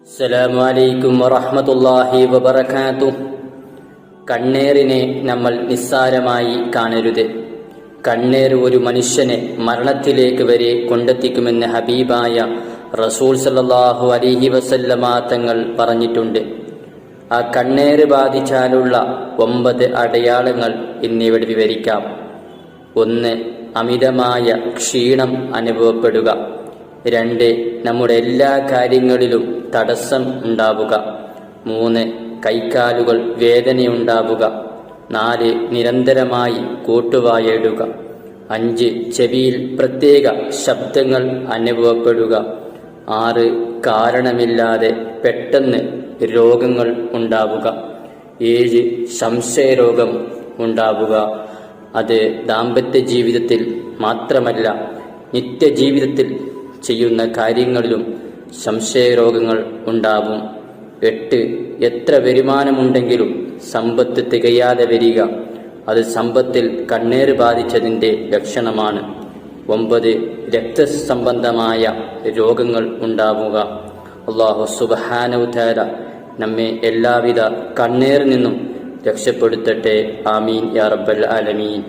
അസ്സലാമു അലൈക്കും വറഹ്മത്തുള്ളാഹി വബറകാതുഹു. കണ്ണേറിനെ നമ്മൾ നിസ്സാരമായി കാണരുത്. കണ്ണേർ ഒരു മനുഷ്യനെ മരണത്തിലേക്ക് വരെ കൊണ്ടെത്തിക്കുമെന്ന് ഹബീബായ റസൂൽ സല്ലല്ലാഹു അലൈഹി വസല്ലമ തങ്ങൾ പറഞ്ഞിട്ടുണ്ട്. ആ കണ്ണേറ് ബാധിച്ചാലുള്ള 9 അടയാളങ്ങൾ ഇന്നിവിടെ വിവരിക്കാം. 1. അമിതമായ ക്ഷീണം അനുഭവപ്പെടുക. 2. നമ്മുടെ എല്ലാ കാര്യങ്ങളിലും തടസ്സം ഉണ്ടാവുക. 3. കൈക്കാലുകൾ വേദനയുണ്ടാവുക. 4. നിരന്തരമായി കൂട്ടുവായിടുക. 5. ചെവിയിൽ പ്രത്യേക ശബ്ദങ്ങൾ അനുഭവപ്പെടുക. 6. കാരണമില്ലാതെ പെട്ടെന്ന് രോഗങ്ങൾ ഉണ്ടാവുക. 7. സംശയരോഗം ഉണ്ടാവുക. അത് ദാമ്പത്യ ജീവിതത്തിൽ മാത്രമല്ല, നിത്യജീവിതത്തിൽ ചെയ്യുന്ന കാര്യങ്ങളിലും സംശയരോഗങ്ങൾ ഉണ്ടാവും. 8. എത്ര വരുമാനമുണ്ടെങ്കിലും സമ്പത്ത് തികയാതെ വരിക. അത് സമ്പത്തിൽ കണ്ണേറ് ബാധിച്ചതിൻ്റെ ലക്ഷണമാണ്. 9. രക്തസംബന്ധമായ രോഗങ്ങൾ ഉണ്ടാവുക. അല്ലാഹു സുബ്ഹാനഹു തആല നമ്മെ എല്ലാവിധ കണ്ണേറിൽ നിന്നും രക്ഷപ്പെടുത്തട്ടെ. ആമീൻ യാ റബ്ബൽ ആലമീൻ.